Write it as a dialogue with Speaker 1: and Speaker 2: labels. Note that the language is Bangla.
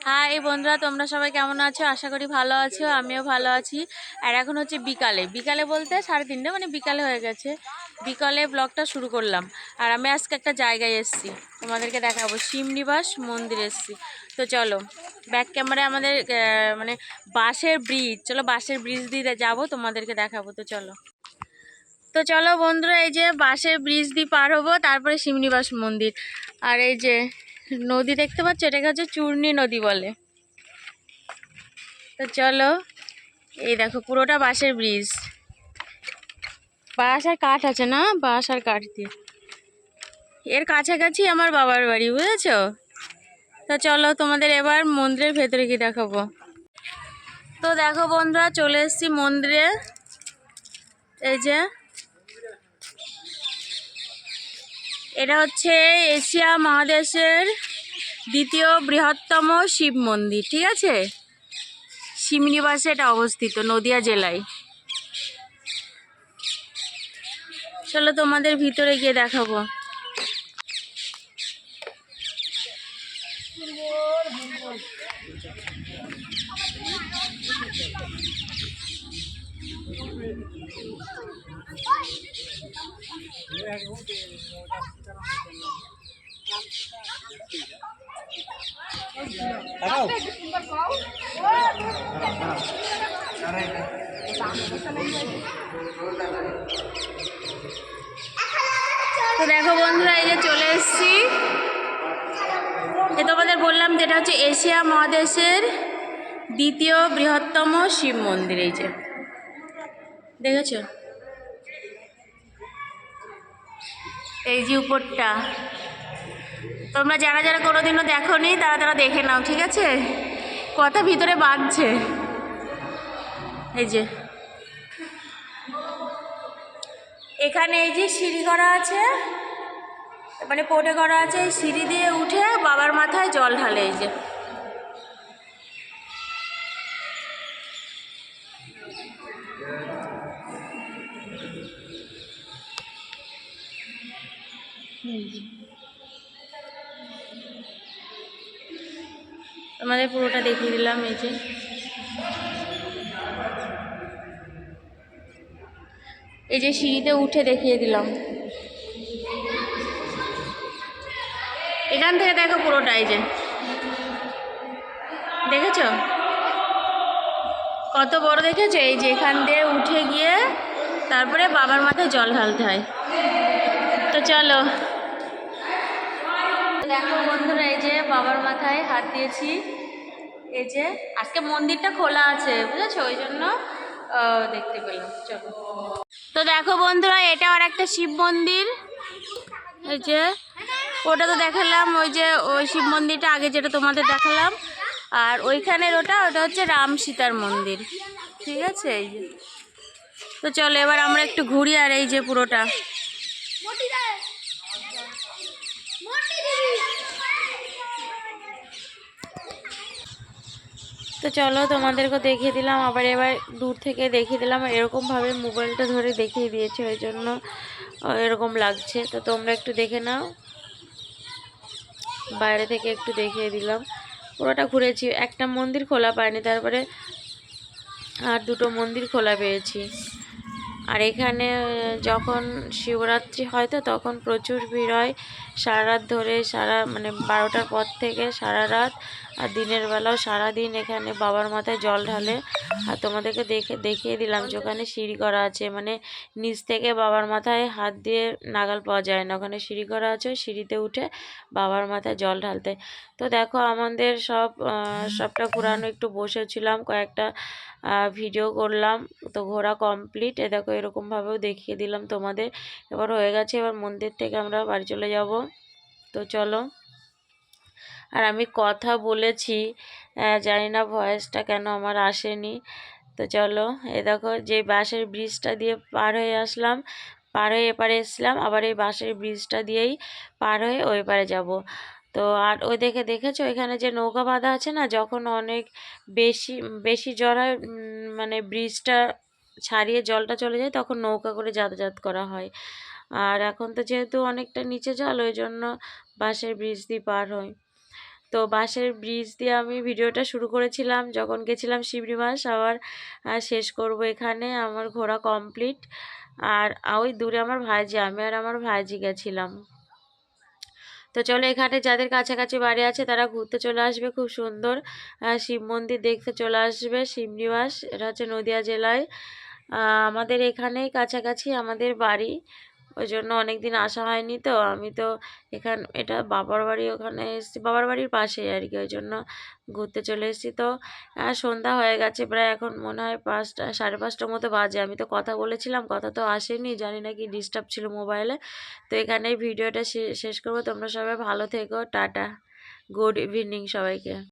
Speaker 1: হাই বন্ধুরা, তোমরা সবাই কেমন আছো? আশা করি ভালো আছো, আমিও ভালো আছি। আর এখন হচ্ছে বিকালে, বিকালে বলতে 3:30, মানে বিকালে হয়ে গেছে। বিকালে ব্লগটা শুরু করলাম। আর আমি আজকে একটা জায়গায় এসেছি, তোমাদেরকে দেখাবো। শিমনিবাস মন্দির এসেছি। তো চলো, ব্যাক ক্যামেরায় আমাদের মানে বাঁশের ব্রিজ, চলো বাঁশের ব্রিজ দিয়ে যাবো, তোমাদেরকে দেখাবো। তো চলো বন্ধুরা, এই যে বাঁশের ব্রিজ দিয়ে পার হবো, তারপরে শিমনিবাস মন্দির। আর এই যে নদী দেখতে পাচ্ছ, এটাকে হচ্ছে চূর্ণী নদী বলে। তো চলো, এই দেখো পুরোটা বাঁশের ব্রিজ। বাঁশ আর কাঠ আছে না, বাঁশ আর কাঠ দিয়ে। এর কাছাকাছি আমার বাবার বাড়ি, বুঝেছো? তো চলো, তোমাদের এবার মন্দিরের ভেতরে কি দেখাবো। তো দেখো বন্ধুরা, চলে এসেছি মন্দিরে। এই যে এটা হচ্ছে এশিয়া মহাদেশের দ্বিতীয় বৃহত্তম শিব মন্দির, ঠিক আছে? শিমনিবাসে এটা অবস্থিত, নদিয়া জেলায়। চলো তোমাদের ভিতরে গিয়ে দেখাবো। তো দেখো বন্ধুরা, এই যে চলে এসেছি। তোমাদের বললাম যেটা হচ্ছে এশিয়া মহাদেশের দ্বিতীয় বৃহত্তম শিব মন্দির। এই যে দেখেছো, এই যে উপরটা। তোমরা যারা যারা কোনোদিনও দেখোনি তারা তারা দেখে নাও, ঠিক আছে? কথা ভিতরে বাজছে। এই যে এখানে এই যে সিঁড়ি করা আছে, মানে পোটে করা আছে। এই সিঁড়ি দিয়ে উঠে বাবার মাথায় জল ঢালে। এই যে আমাদের পুরোটা দেখিয়ে দিলাম। এই যে সিঁড়িতে উঠে দেখিয়ে দিলাম। এখান থেকে দেখো পুরোটা। এই যে দেখেছো কত বড়, দেখেছো? এই যে এখান দিয়ে উঠে গিয়ে তারপরে বাবার মাথায় জল ঢালতে হয়। তো চলো দেখো বন্ধুরা, এই যে বাবার মাথায় হাত দিয়েছি। এই যে আজকে মন্দিরটা খোলা আছে, বুঝেছো? ওই জন্য দেখতে পেলাম। চলো, তো দেখো বন্ধুরা, এটা আর একটা শিব মন্দির। এই যে ওটা তো দেখালাম, ওই যে ওই শিব মন্দিরটা আগে যেটা তোমাদের দেখালাম। আর ওইখানের ওটা হচ্ছে রাম সীতার মন্দির, ঠিক আছে? এই যে তো চলো এবার আমরা একটু ঘুরি। আর এই যে পুরোটা। তো চলো তোমাদেরকে দেখিয়ে দিলাম, আবার এবার দূর থেকে দেখিয়ে দিলাম। এরকমভাবে মোবাইলটা ধরে দেখিয়ে দিয়েছে, ওই জন্য এরকম লাগছে। তো তোমরা একটু দেখে নাও, বাইরে থেকে একটু দেখিয়ে দিলাম। পুরোটা ঘুরেছি, একটা মন্দির খোলা পায়নি, তারপরে আর দুটো মন্দির খোলা পেয়েছি। আর এখানে যখন শিবরাত্রি হয় তো তখন প্রচুর ভিড় হয়। সারা রাত ধরে, মানে 12টার পর থেকে সারা রাত, আর দিনের বেলাও সারাদিন এখানে বাবার মাথায় জল ঢালে। আর তোমাদেরকে দেখিয়ে দিলাম যে ওখানে সিঁড়ি করা আছে, মানে নিচ থেকে বাবার মাথায় হাত দিয়ে নাগাল পাওয়া যায় না, ওখানে সিঁড়ি করা আছে। সিঁড়িতে উঠে বাবার মাথায় জল ঢালতে। তো দেখো আমাদের সবটা ঘোরানো, একটু বসেছিলাম, কয়েকটা ভিডিও করলাম। তো ঘোরা কমপ্লিট। দেখো এরকমভাবেও দেখিয়ে দিলাম তোমাদের। এবার হয়ে গেছে, এবার মন্দির থেকে আমরা বাড়ি চলে যাব। তো চলো। আর আমি কথা বলেছি, জানি না ভয়েসটা কেন আমার আসেনি। তো চলো, দেখো যে বাঁশের ব্রিজটা দিয়ে পার হয়ে আসলাম, পার হয়ে এপারে এসলাম, আবার এই বাঁশের ব্রিজটা দিয়েই পার হয়ে ওই পারে যাব। তো আর ওই দেখেছো এখানে যে নৌকা বাঁধা আছে না, যখন অনেক বেশি বেশি জ্বর হয়, মানে ব্রিজটা ছাড়িয়ে জলটা চলে যায়, তখন নৌকা করে যাতায়াত করা হয়। আর এখন তো যেহেতু অনেকটা নিচে জল, ওই জন্য বাঁশের ব্রিজ দিয়ে পার হয়। তো বাঁশের ব্রিজ দিয়ে আমি ভিডিওটা শুরু করেছিলাম যখন গেছিলাম শিবনিবাস, আবার শেষ করব এখানে। আমার ঘোরা কমপ্লিট। আর ওই দূরে আমার ভাইজি, আমি আর আমার ভাইজি গেছিলাম। তো চলো, এখানে যাদের কাছাকাছি বাড়ি আছে তারা ঘুরতে চলে আসবে, খুব সুন্দর শিব মন্দির দেখতে চলে আসবে। শিবনিবাস, এটা হচ্ছে নদিয়া জেলায়। আমাদের এখানেই কাছাকাছি আমাদের বাড়ি, ওই জন্য অনেক দিন আসা হয়নি। তো আমি তো এটা বাবার বাড়ি, ওখানে এসেছি, বাবার বাড়ির পাশেই আর কি, ওই জন্য ঘুরতে চলে এসেছি। তো সন্ধ্যা হয়ে গেছে প্রায়, এখন মনে হয় 5টা 5:30টার মতো বাজে। আমি তো কথা বলেছিলাম, কথা তো আসেনি, জানি না কি ডিস্টার্ব ছিল মোবাইলে। তো এখানেই ভিডিওটা শেষ করবো। তোমরা সবাই ভালো থেকো, টাটা, গুড ইভিনিং সবাইকে।